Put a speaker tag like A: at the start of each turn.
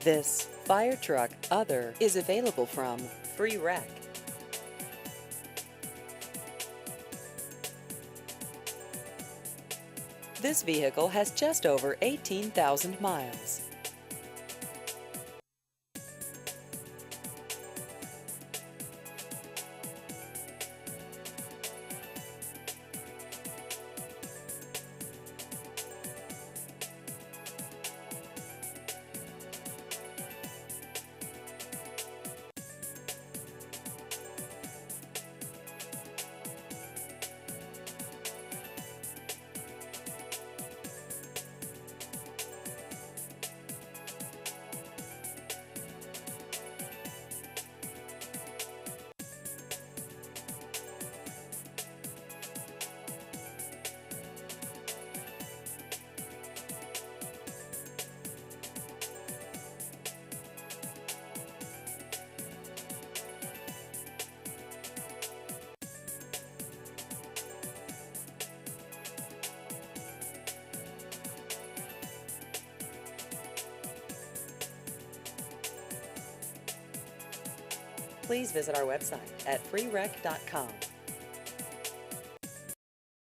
A: This fire truck other is available from Free Rec. This vehicle has just over 18,000 miles. Please visit our website at freerec.com.